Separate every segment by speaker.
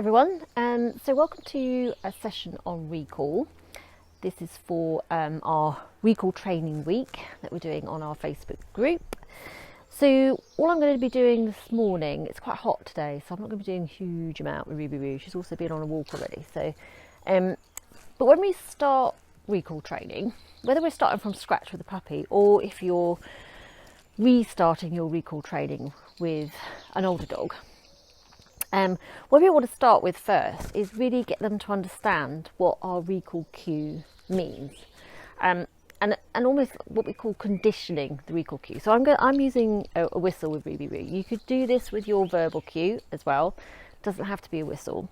Speaker 1: everyone, so welcome to a session on recall. This is for our recall training week that we're doing on our Facebook group. So all I'm going to be doing this morning, it's quite hot today, so I'm not going to be doing a huge amount with Ruby Roo. She's also been on a walk already. So, but when we start recall training, whether we're starting from scratch with a puppy or if you're restarting your recall training with an older dog, what we want to start with first is really get them to understand what our recall cue means, and almost what we call conditioning the recall cue. So I'm using a whistle with Ruby Roo. You could do this with your verbal cue as well. It doesn't have to be a whistle,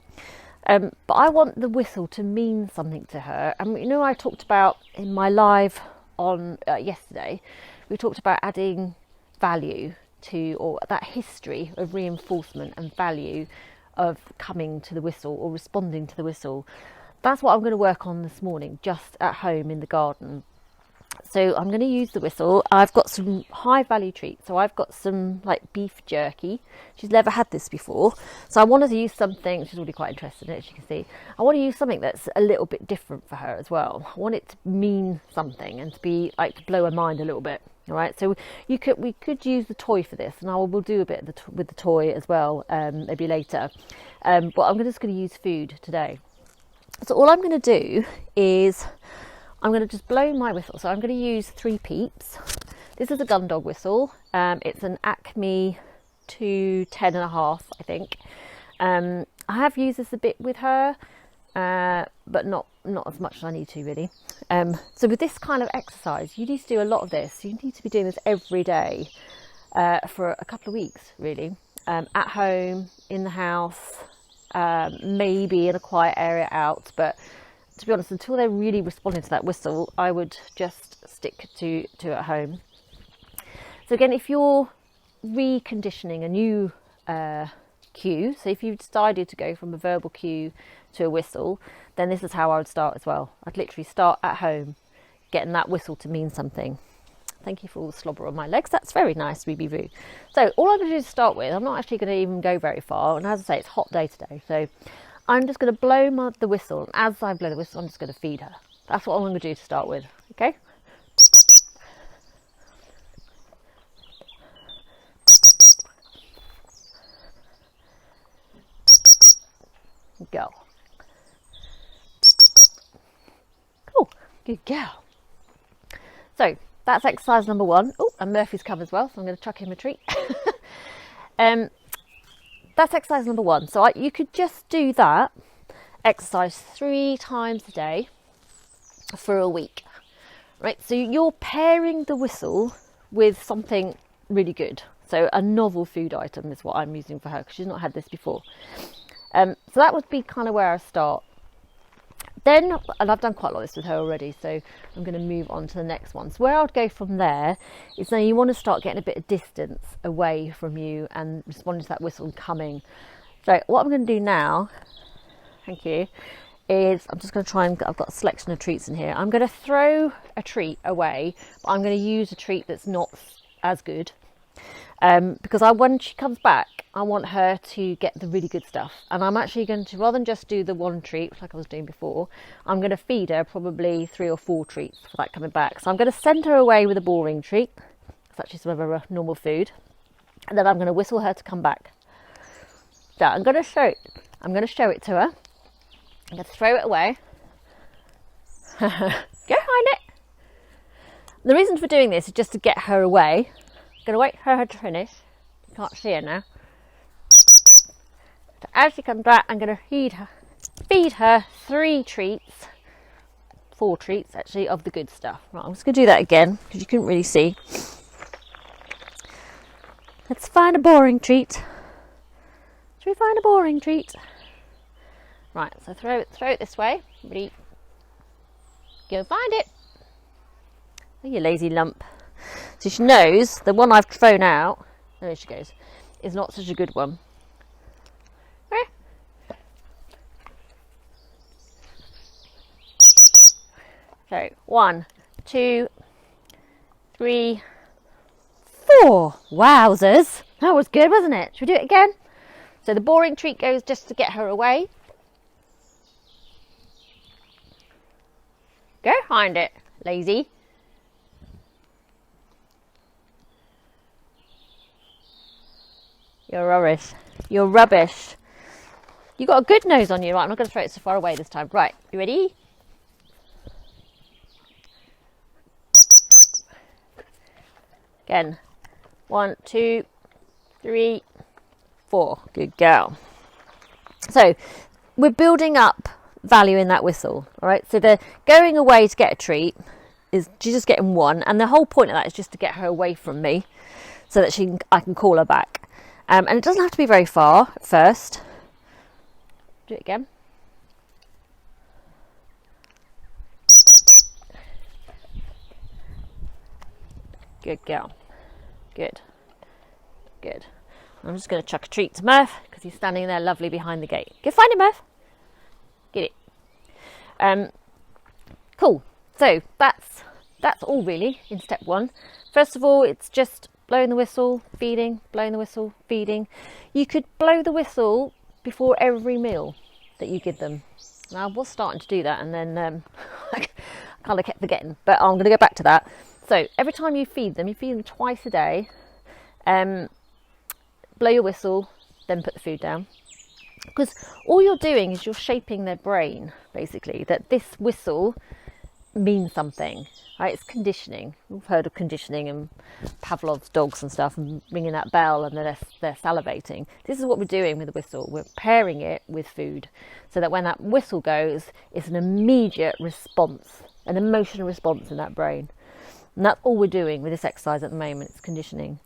Speaker 1: but I want the whistle to mean something to her. And I talked about in my live on yesterday, we talked about adding value to, or that history of reinforcement and value of coming to the whistle or responding to the whistle. That's what I'm going to work on this morning, just at home in the garden. So I'm going to use the whistle. I've got some high value treats. So I've got some like beef jerky. She's never had this before. So I wanted to use something, she's already quite interested in it, as you can see. I want to use something that's a little bit different for her as well. I want it to mean something and to be like to blow her mind a little bit. All right, so we could use the toy for this, and I will do a bit with the toy as well, maybe later. But I'm just going to use food today. So all I'm going to do is I'm going to just blow my whistle. So I'm going to use 3 peeps. This is a gun dog whistle. It's an Acme 210.5, I think. I have used this a bit with her, but not as much as I need to really. So with this kind of exercise, you need to do a lot of this. You need to be doing this every day for a couple of weeks really, at home, in the house, maybe in a quiet area out. But to be honest, until they're really responding to that whistle, I would just stick to at home. So again, if you're reconditioning a new cue, so if you've decided to go from a verbal cue to a whistle, then this is how I would start as well. I'd literally start at home, getting that whistle to mean something. Thank you for all the slobber on my legs. That's very nice, Ruby Roo. So all I'm going to do is start with, I'm not actually going to even go very far. And as I say, it's a hot day today. So I'm just going to blow the whistle. And as I blow the whistle, I'm just going to feed her. That's what I'm going to do to start with. Okay? Go. Cool. Good girl. So that's exercise number 1. Oh, and Murphy's come as well, so I'm going to chuck him a treat. That's exercise number 1. So you could just do that exercise 3 times a day for a week. Right, so you're pairing the whistle with something really good. So a novel food item is what I'm using for her, because she's not had this before. So that would be kind of where I start. Then, and I've done quite a lot of this with her already, so I'm going to move on to the next one. So where I would go from there is now you want to start getting a bit of distance away from you and responding to that whistle and coming. So what I'm going to do now, thank you, is I'm just going to try and, I've got a selection of treats in here. I'm going to throw a treat away, but I'm going to use a treat that's not as good. Because when she comes back, I want her to get the really good stuff. And I'm actually going to, rather than just do the 1 treat like I was doing before, I'm going to feed her probably 3 or 4 treats for that coming back. So I'm going to send her away with a boring treat. It's actually some of her normal food. And then I'm going to whistle her to come back. So I'm going to show it to her. I'm going to throw it away. Go find it. The reason for doing this is just to get her away. I'm going to wait for her to finish. You can't see her now. So as she comes back, I'm going to feed her 3 treats, 4 treats actually, of the good stuff. Right, I'm just going to do that again because you couldn't really see. Let's find a boring treat. Should we find a boring treat? Right, so throw it this way. Ready? Go find it. Oh, you lazy lump. So she knows the one I've thrown out, there she goes, is not such a good one. So 1, 2, 3, 4. Wowzers. That was good, wasn't it? Should we do it again? So the boring treat goes just to get her away. Go find it, lazy. You're rubbish. You're rubbish. You got a good nose on you. Right, I'm not going to throw it so far away this time. Right, you ready? Again. 1, 2, 3, 4. Good girl. So we're building up value in that whistle. All right. So the going away to get a treat is she's just getting one, and the whole point of that is just to get her away from me, so that I can call her back. And it doesn't have to be very far at first. Do it again. Good girl. Good. Good. I'm just going to chuck a treat to Murph because he's standing there lovely behind the gate. Go find him, Murph. Get it. Cool. So that's all really in step 1. First of all, it's just blowing the whistle, feeding, blowing the whistle, feeding. You could blow the whistle before every meal that you give them. Now, I was starting to do that, and then I kind of kept forgetting, but I'm going to go back to that. So every time you feed them twice a day. Blow your whistle, then put the food down. Because all you're doing is you're shaping their brain, basically, that this whistle means something. Right? It's conditioning. We've heard of conditioning and Pavlov's dogs and stuff, and ringing that bell, and then they're salivating. This is what we're doing with the whistle. We're pairing it with food, so that when that whistle goes, it's an immediate response, an emotional response in that brain. And that's all we're doing with this exercise at the moment. It's conditioning.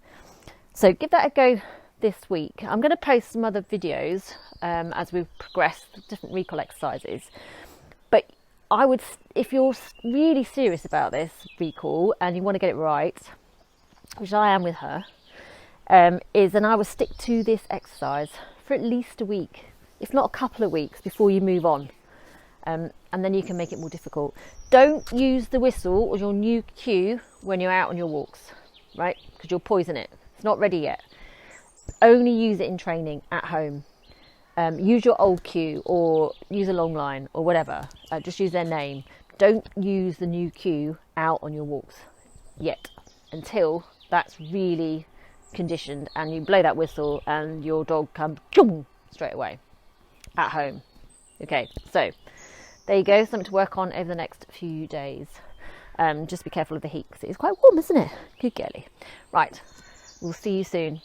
Speaker 1: So give that a go this week. I'm going to post some other videos as we progress different recall exercises. But I would, if you're really serious about this recall and you want to get it right, which I am with her, then I would stick to this exercise for at least a week, if not a couple of weeks, before you move on. And then you can make it more difficult. Don't use the whistle or your new cue when you're out on your walks, right? Because you'll poison it. It's not ready yet. Only use it in training at home. Use your old cue or use a long line or whatever. Just use their name. Don't use the new cue out on your walks yet, until that's really conditioned and you blow that whistle and your dog comes straight away at home. Okay, so there you go, something to work on over the next few days. Just be careful of the heat because it is quite warm, isn't it? Good girlie. Right, we'll see you soon.